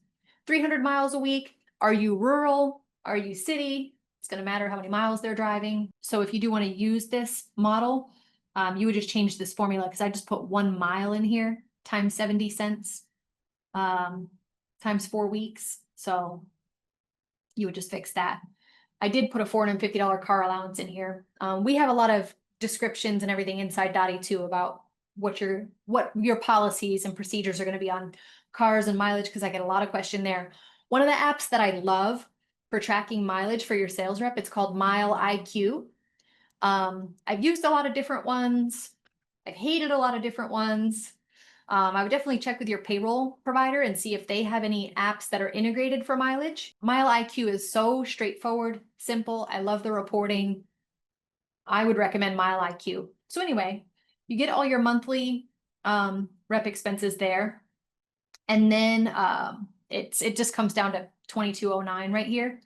300 miles a week. Are you rural? Are you city? It's going to matter how many miles they're driving. So if you do want to use this model, you would just change this formula because I just put 1 mile in here times 70 cents times 4 weeks. So you would just fix that. I did put a $450 car allowance in here. We have a lot of descriptions and everything inside Dotti too about what your policies and procedures are going to be on cars and mileage, because I get a lot of question there. One of the apps that I love for tracking mileage for your sales rep, it's called Mile IQ. I've used a lot of different ones. I've hated a lot of different ones. I would definitely check with your payroll provider and see if they have any apps that are integrated for mileage. Mile IQ is so straightforward, simple. I love the reporting. I would recommend Mile IQ. So anyway, you get all your monthly rep expenses there. And then it just comes down to 2209 right here.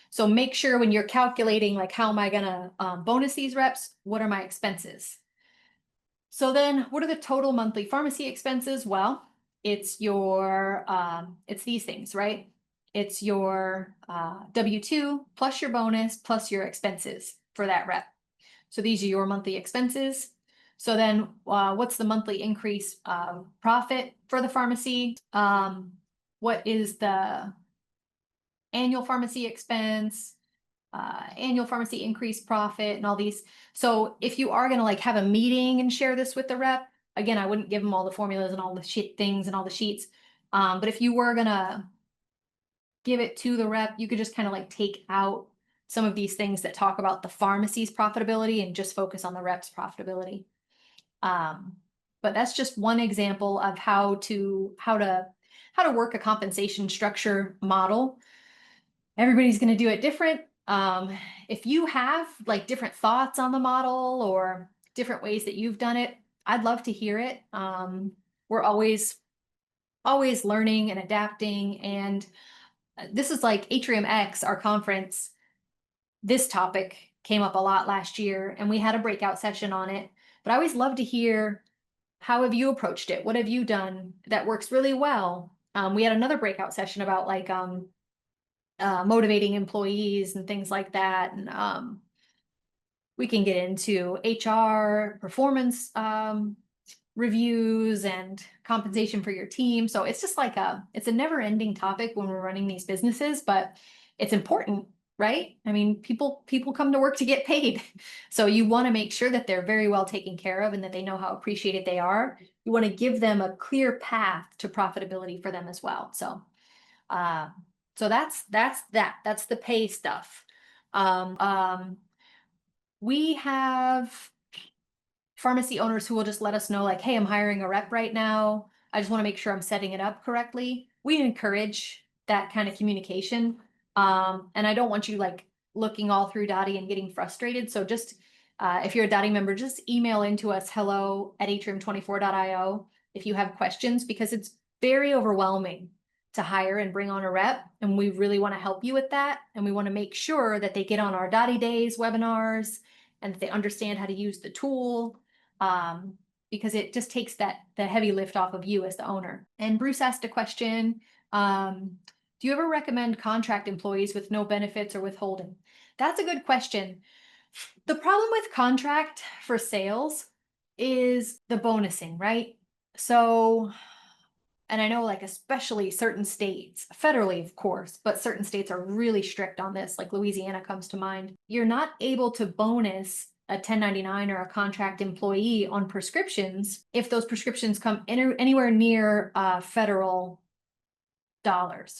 So make sure when you're calculating, like, how am I gonna bonus these reps? What are my expenses? So then what are the total monthly pharmacy expenses? Well, it's it's these things, right? It's your W-2 plus your bonus plus your expenses for that rep. So these are your monthly expenses. So then what's the monthly increase profit for the pharmacy? What is the annual pharmacy expense? Annual pharmacy increase profit and all these. So if you are going to like have a meeting and share this with the rep, again, I wouldn't give them all the formulas and all the shit things and all the sheets. But if you were going to give it to the rep, you could just kind of like take out some of these things that talk about the pharmacy's profitability and just focus on the rep's profitability. But that's just one example of how to work a compensation structure model. Everybody's going to do it different. If you have like different thoughts on the model or different ways that you've done it, I'd love to hear it. We're always learning and adapting. And this is like Atrium X, our conference. This topic came up a lot last year and we had a breakout session on it. But I always love to hear, how have you approached it? What have you done that works really well? We had another breakout session about like motivating employees and things like that. And we can get into HR, performance reviews, and compensation for your team. So it's just like it's a never ending topic when we're running these businesses, but it's important, right? I mean, people come to work to get paid. So you want to make sure that they're very well taken care of and that they know how appreciated they are. You want to give them a clear path to profitability for them as well. So that's the pay stuff. We have pharmacy owners who will just let us know like, hey, I'm hiring a rep right now. I just want to make sure I'm setting it up correctly. We encourage that kind of communication. And I don't want you like looking all through Dotti and getting frustrated. So just if you're a Dotti member, just email into us hello@atrium24.io if you have questions, because it's very overwhelming to hire and bring on a rep. And we really want to help you with that. And we want to make sure that they get on our Dotti Days webinars and that they understand how to use the tool, because it just takes the heavy lift off of you as the owner. And Bruce asked a question, do you ever recommend contract employees with no benefits or withholding? That's a good question. The problem with contract for sales is the bonusing, right? So, and I know like especially certain states, federally of course, but certain states are really strict on this, like Louisiana comes to mind. You're not able to bonus a 1099 or a contract employee on prescriptions if those prescriptions come anywhere near federal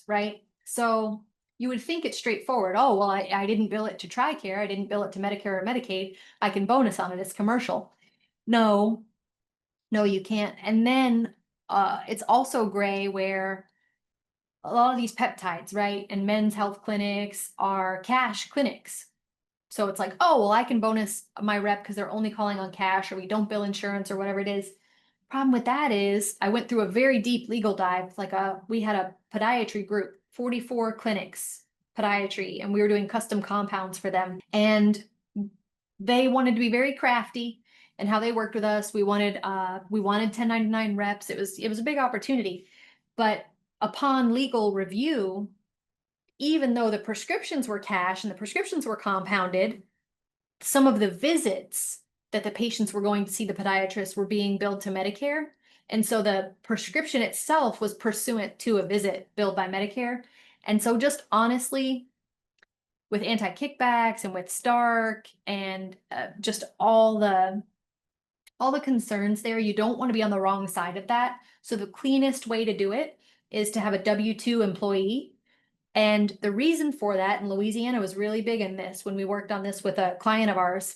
right? So you would think it's straightforward. Oh, well, I didn't bill it to TRICARE. I didn't bill it to Medicare or Medicaid. I can bonus on it. It's commercial. No, no, you can't. And then it's also gray where a lot of these peptides, right, and men's health clinics are cash clinics. So it's like, oh, well, I can bonus my rep because they're only calling on cash or we don't bill insurance or whatever it is. Problem with that is I went through a very deep legal dive. We had a podiatry group, 44 clinics, podiatry, and we were doing custom compounds for them. And they wanted to be very crafty and how they worked with us. We wanted 1099 reps. It was a big opportunity. But upon legal review, even though the prescriptions were cash and the prescriptions were compounded, some of the visits that the patients were going to see the podiatrist were being billed to Medicare. And so the prescription itself was pursuant to a visit billed by Medicare. And so just honestly, with anti-kickbacks and with Stark and just all the concerns there, you don't want to be on the wrong side of that. So the cleanest way to do it is to have a W-2 employee. And the reason for that, and Louisiana was really big in this when we worked on this with a client of ours,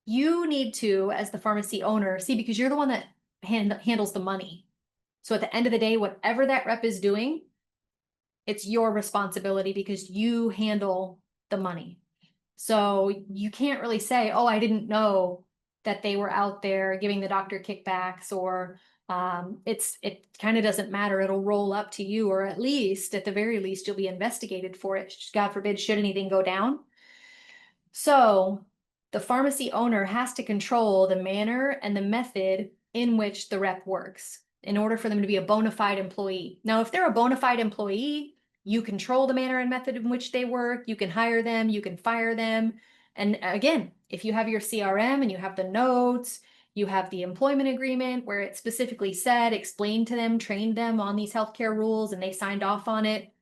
you need to, as the pharmacy owner, see, because you're the one that handles the money. So at the end of the day, whatever that rep is doing, it's your responsibility because you handle the money. So you can't really say, oh, I didn't know that they were out there giving the doctor kickbacks, or it kind of doesn't matter. It'll roll up to you, or at the very least, you'll be investigated for it. God forbid, should anything go down. So the pharmacy owner has to control the manner and the method in which the rep works in order for them to be a bona fide employee. Now, if they're a bona fide employee, you control the manner and method in which they work. You can hire them, you can fire them. And again, if you have your CRM and you have the notes, you have the employment agreement where it specifically said, explained to them, trained them on these healthcare rules, and they signed off on it.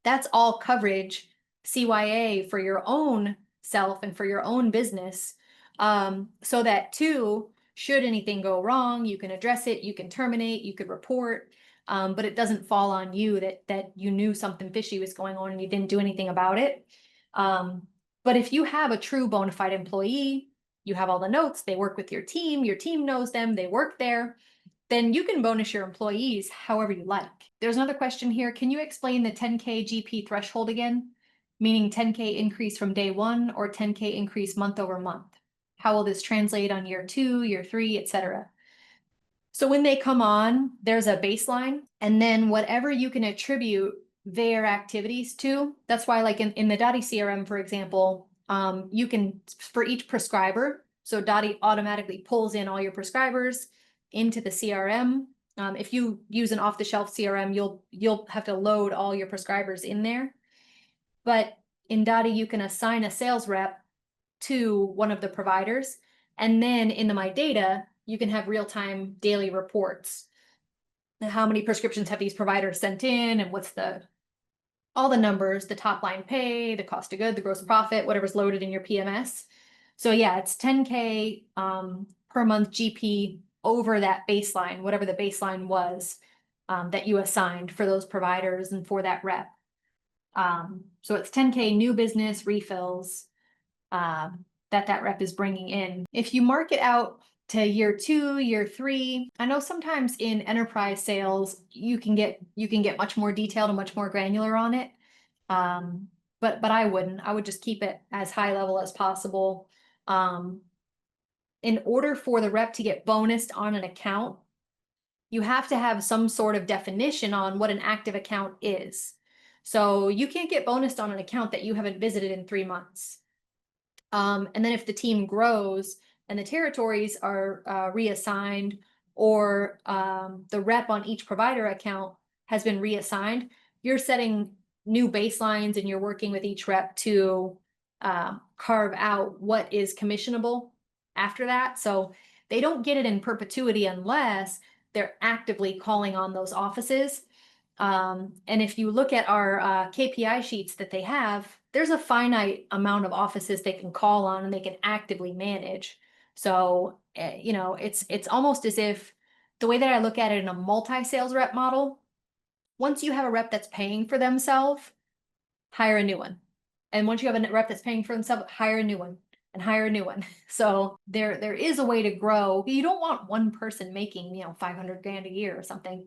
That's all coverage, CYA, for your own self and for your own business. So that too, should anything go wrong, you can address it, you can terminate, you could report, but it doesn't fall on you that you knew something fishy was going on and you didn't do anything about it. But if you have a true bona fide employee, you have all the notes, they work with your team knows them, they work there, then you can bonus your employees however you like. There's another question here. Can you explain the 10K GP threshold again? Meaning 10K increase from day one or 10K increase month over month? How will this translate on year 2, year 3, etc.? So when they come on, there's a baseline, and then whatever you can attribute their activities to, that's why like in the Dotti CRM, for example, you can, for each prescriber, so Dotti automatically pulls in all your prescribers into the CRM. If you use an off-the-shelf CRM, you'll have to load all your prescribers in there. But in Dotti, you can assign a sales rep to one of the providers, and then in the My Data, you can have real-time daily reports. How many prescriptions have these providers sent in, and what's all the numbers, the top line pay, the cost of good, the gross profit, whatever's loaded in your PMS. So yeah, it's 10K per month GP over that baseline, whatever the baseline was that you assigned for those providers and for that rep. So it's 10K new business refills that rep is bringing in. If you mark it out to year 2, year 3, I know sometimes in enterprise sales, you can get much more detailed and much more granular on it. But I wouldn't. I would just keep it as high level as possible. In order for the rep to get bonused on an account, you have to have some sort of definition on what an active account is. So you can't get bonused on an account that you haven't visited in 3 months. And then if the team grows and the territories are reassigned, or the rep on each provider account has been reassigned, you're setting new baselines and you're working with each rep to carve out what is commissionable after that. So they don't get it in perpetuity unless they're actively calling on those offices. And if you look at our KPI sheets that they have, there's a finite amount of offices they can call on and they can actively manage. So, it's almost as if the way that I look at it in a multi-sales rep model, Once you have a rep that's paying for themselves, hire a new one. And once you have a rep that's paying for themselves, hire a new one and hire a new one. So there is a way to grow. You don't want one person making, 500 grand a year or something.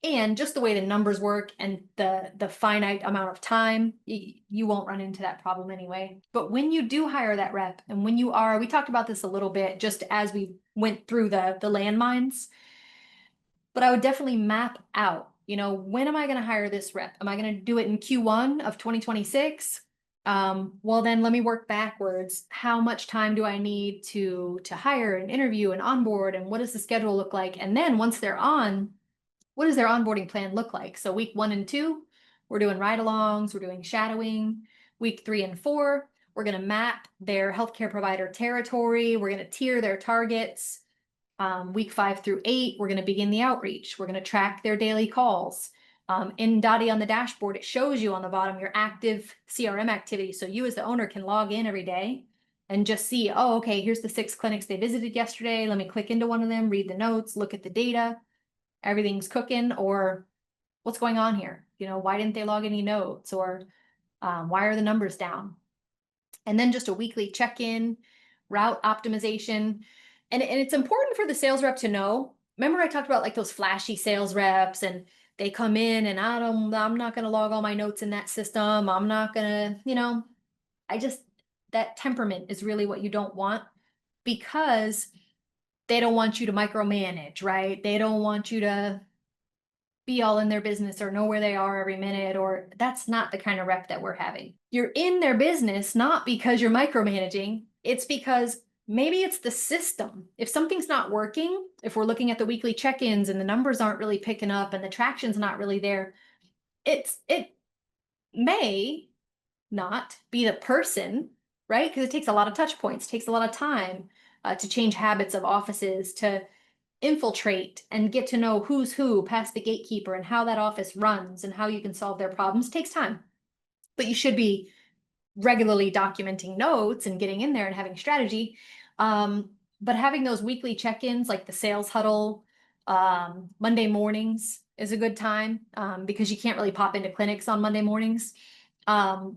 And just the way the numbers work and the finite amount of time, you won't run into that problem anyway. But when you do hire that rep, and when you are, we talked about this a little bit just as we went through the landmines, but I would definitely map out, when am I going to hire this rep? Am I going to do it in Q1 of 2026? Well, then let me work backwards. How much time do I need to hire and interview and onboard? And what does the schedule look like? And then once they're on, what does their onboarding plan look like? So week 1 and 2, we're doing ride-alongs, we're doing shadowing. Week 3 and 4, we're going to map their healthcare provider territory. We're going to tier their targets. Week 5 through 8, we're going to begin the outreach. We're going to track their daily calls. In Dotti on the dashboard, it shows you on the bottom your active CRM activity. So you as the owner can log in every day and just see, oh, okay, here's the 6 clinics they visited yesterday. Let me click into one of them, read the notes, look at the data. Everything's cooking, or what's going on here? Why didn't they log any notes, or why are the numbers down? And then just a weekly check-in, route optimization. And it's important for the sales rep to know. Remember I talked about like those flashy sales reps, and they come in and I'm not going to log all my notes in that system. I'm not going to, that temperament is really what you don't want, because they don't want you to micromanage, right? They don't want you to be all in their business or know where they are every minute, or that's not the kind of rep that we're having. You're in their business not because you're micromanaging, it's because maybe it's the system. If something's not working, if we're looking at the weekly check-ins and the numbers aren't really picking up and the traction's not really there, it may not be the person, right? Because it takes a lot of touch points, takes a lot of time to change habits of offices, to infiltrate and get to know who's who past the gatekeeper and how that office runs and how you can solve their problems. It takes time. But you should be regularly documenting notes and getting in there and having strategy. But having those weekly check-ins, like the sales huddle, Monday mornings is a good time because you can't really pop into clinics on Monday mornings. And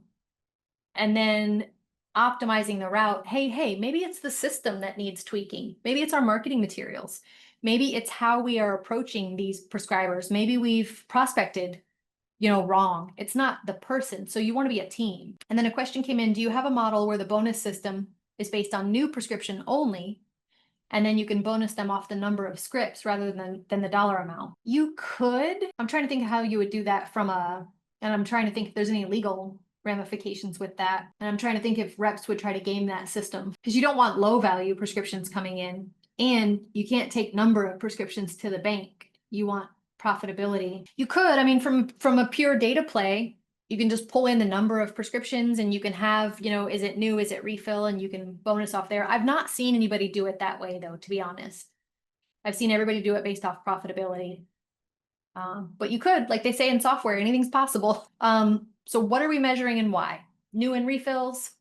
then optimizing the route. Hey, maybe it's the system that needs tweaking. Maybe it's our marketing materials. Maybe it's how we are approaching these prescribers. Maybe we've prospected, wrong. It's not the person. So you want to be a team. And then a question came in, do you have a model where the bonus system is based on new prescription only, and then you can bonus them off the number of scripts rather than the dollar amount? You could. I'm trying to think of how you would do that and I'm trying to think if there's any legal ramifications with that. And I'm trying to think if reps would try to game that system, because you don't want low value prescriptions coming in, and you can't take number of prescriptions to the bank. You want profitability. You could, from a pure data play, you can just pull in the number of prescriptions and you can have, is it new, is it refill, and you can bonus off there. I've not seen anybody do it that way though, to be honest. I've seen everybody do it based off profitability. But you could, like they say in software, anything's possible. So what are we measuring and why? New and refills.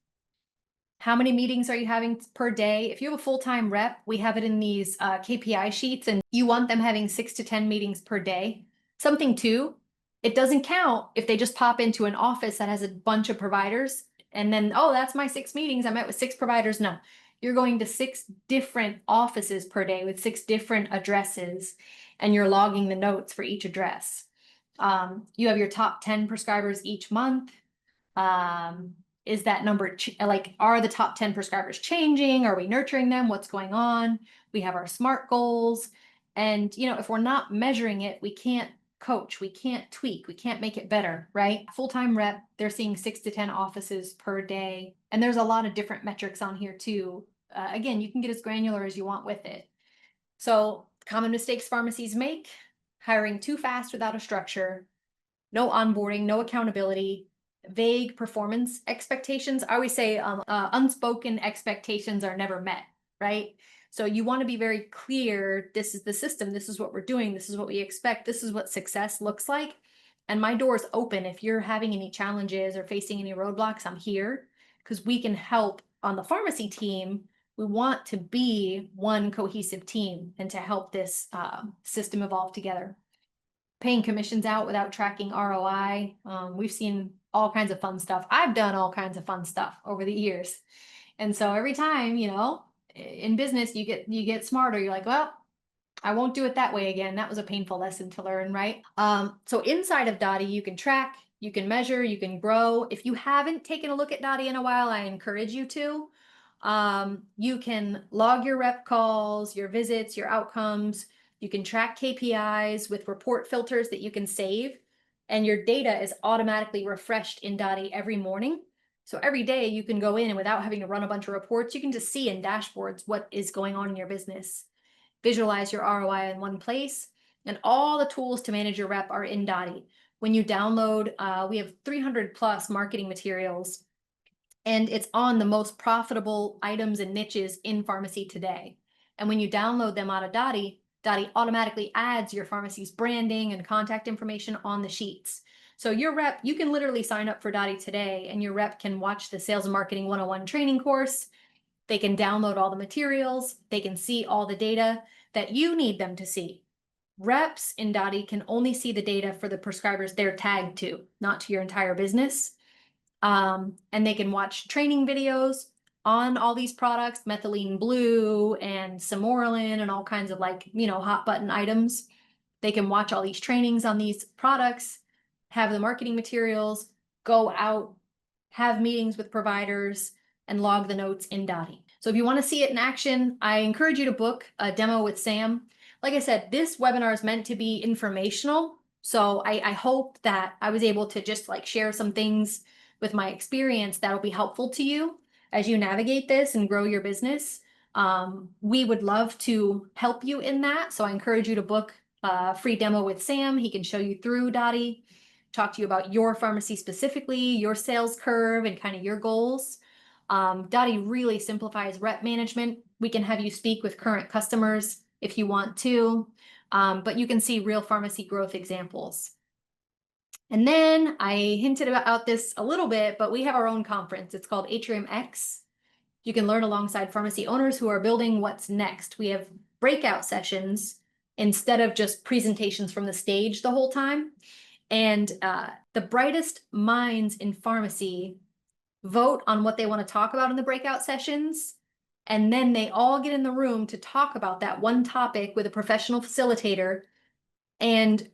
How many meetings are you having per day? If you have a full-time rep, we have it in these KPI sheets, and you want them having 6 to 10 meetings per day. Something too, it doesn't count if they just pop into an office that has a bunch of providers and then, oh, that's my 6 meetings. I met with 6 providers. No, you're going to 6 different offices per day with 6 different addresses, and you're logging the notes for each address. You have your top 10 prescribers each month. Is that number, are the top 10 prescribers changing? Are we nurturing them? What's going on? We have our SMART goals. And, if we're not measuring it, we can't coach, we can't tweak, we can't make it better, right? Full-time rep, they're seeing 6 to 10 offices per day. And there's a lot of different metrics on here too. Again, you can get as granular as you want with it. So common mistakes pharmacies make: hiring too fast without a structure, no onboarding, no accountability, vague performance expectations. I always say unspoken expectations are never met, right? So you want to be very clear, this is the system, this is what we're doing, this is what we expect, this is what success looks like. And my door is open. If you're having any challenges or facing any roadblocks, I'm here, because we can help on the pharmacy team. We want to be one cohesive team and to help this system evolve together. paying commissions out without tracking ROI. We've seen all kinds of fun stuff. I've done all kinds of fun stuff over the years. And so every time, in business, you get smarter. You're like, well, I won't do it that way again. That was a painful lesson to learn, right? So inside of Dotti, you can track, you can measure, you can grow. If you haven't taken a look at Dotti in a while, I encourage you to. You can log your rep calls, your visits, your outcomes. You can track KPIs with report filters that you can save, and your data is automatically refreshed in Dotti every morning. So every day you can go in and without having to run a bunch of reports, you can just see in dashboards what is going on in your business. Visualize your ROI in one place, and all the tools to manage your rep are in Dotti. When you download, we have 300 plus marketing materials, and it's on the most profitable items and niches in pharmacy today. And when you download them out of Dotti, Dotti automatically adds your pharmacy's branding and contact information on the sheets. So your rep, you can literally sign up for Dotti today, and your rep can watch the Sales and Marketing 101 training course. They can download all the materials. They can see all the data that you need them to see. Reps in Dotti can only see the data for the prescribers they're tagged to, not to your entire business. And they can watch training videos on all these products, methylene blue and Simorelin and all kinds of hot button items. They can watch all these trainings on these products, have the marketing materials, go out, have meetings with providers, and log the notes in Dotti. So if you want to see it in action, I encourage you to book a demo with Sam. Like I said, this webinar is meant to be informational. So I hope that I was able to just share some things with my experience that'll be helpful to you as you navigate this and grow your business. We would love to help you in that. So I encourage you to book a free demo with Sam. He can show you through Dotti, talk to you about your pharmacy specifically, your sales curve, and kind of your goals. Dotti really simplifies rep management. We can have you speak with current customers if you want to, but you can see real pharmacy growth examples. And then I hinted about this a little bit, but we have our own conference. It's called Atrium X. You can learn alongside pharmacy owners who are building what's next. We have breakout sessions instead of just presentations from the stage the whole time. And the brightest minds in pharmacy vote on what they want to talk about in the breakout sessions. And then they all get in the room to talk about that one topic with a professional facilitator. And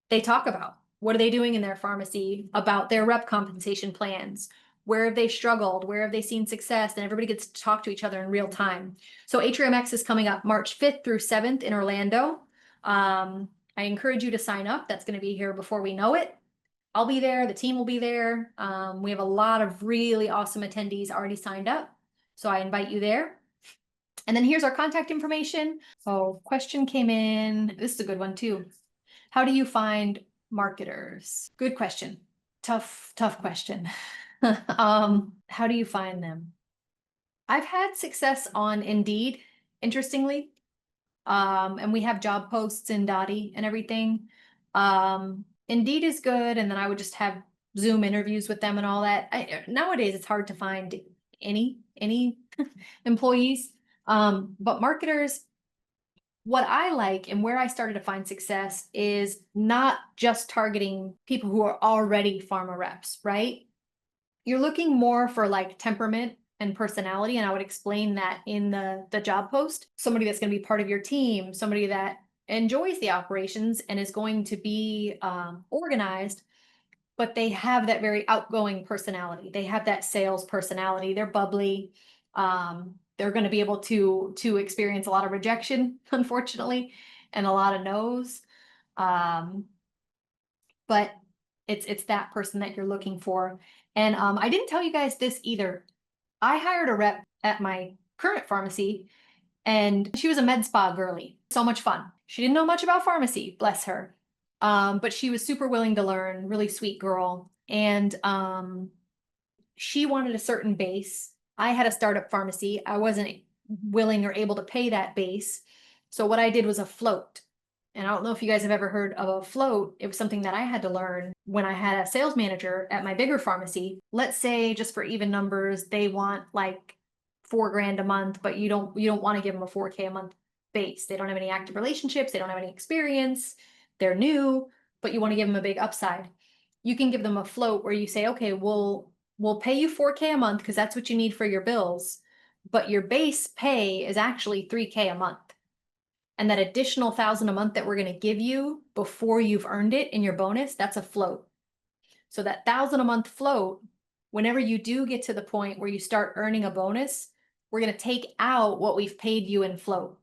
they talk about what are they doing in their pharmacy, about their rep compensation plans, where have they struggled, where have they seen success, and everybody gets to talk to each other in real time. So Atrium X is coming up March 5th through 7th in Orlando. I encourage you to sign up. That's going to be here before we know it. I'll be there. The team will be there. We have a lot of really awesome attendees already signed up, so I invite you there. And then here's our contact information. So question came in. This is a good one too. How do you find marketers? Good question. Tough question. How do you find them? I've had success on Indeed, interestingly. And we have job posts in Dotti and everything. Indeed is good, and then I would just have Zoom interviews with them and all that. Nowadays it's hard to find any employees. But marketers, what I like and where I started to find success is not just targeting people who are already pharma reps, right? You're looking more for temperament and personality, and I would explain that in the job post. Somebody that's going to be part of your team, somebody that enjoys the operations and is going to be organized, but they have that very outgoing personality. They have that sales personality. They're bubbly. They're going to be able to experience a lot of rejection, unfortunately, and a lot of no's. But it's that person that you're looking for. And I didn't tell you guys this either. I hired a rep at my current pharmacy, and she was a med spa girly. So much fun. She didn't know much about pharmacy, bless her. But she was super willing to learn, really sweet girl. And she wanted a certain base. I had a startup pharmacy. I wasn't willing or able to pay that base. So what I did was a float. And I don't know if you guys have ever heard of a float. It was something that I had to learn when I had a sales manager at my bigger pharmacy. Let's say, just for even numbers, they want $4,000 a month, but you don't want to give them a $4K a month base. They don't have any active relationships. They don't have any experience. they're new, but you want to give them a big upside. You can give them a float where you say, okay, we'll pay you 4K a month because that's what you need for your bills, but your base pay is actually 3K a month. And that additional 1,000 a month that we're going to give you before you've earned it in your bonus, that's a float. So that 1,000 a month float, whenever you do get to the point where you start earning a bonus, we're going to take out what we've paid you in float.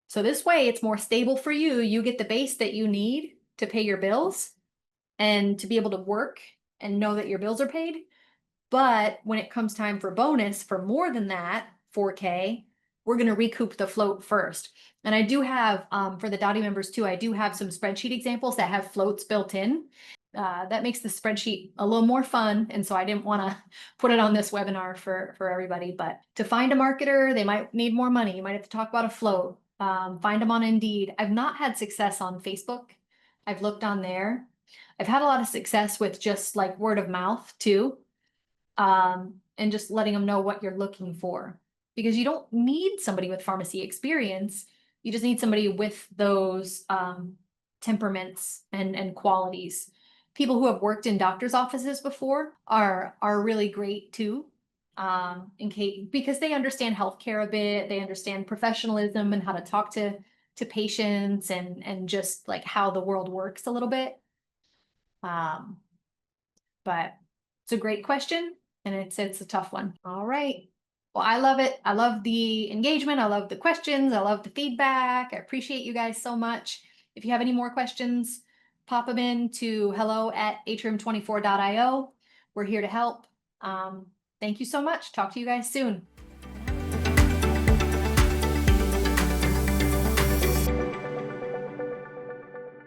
So this way it's more stable for you. You get the base that you need to pay your bills and to be able to work and know that your bills are paid. But when it comes time for bonus for more than that, 4K, we're going to recoup the float first. And I do have, for the Dotti members too, I do have some spreadsheet examples that have floats built in. That makes the spreadsheet a little more fun. And so I didn't want to put it on this webinar for everybody, but to find a marketer, they might need more money. You might have to talk about a float. Find them on Indeed. I've not had success on Facebook. I've looked on there. I've had a lot of success with just like word of mouth too. And just letting them know what you're looking for, because you don't need somebody with pharmacy experience. You just need somebody with those temperaments and qualities. People who have worked in doctor's offices before are really great too, in case, because they understand healthcare a bit. They understand professionalism and how to talk to patients and just like how the world works a little bit. But it's a great question, and it's a tough one. All right. Well, I love it. I love the engagement. I love the questions. I love the feedback. I appreciate you guys so much. If you have any more questions, pop them in to hello@atrium24.io. We're here to help. Thank you so much. Talk to you guys soon.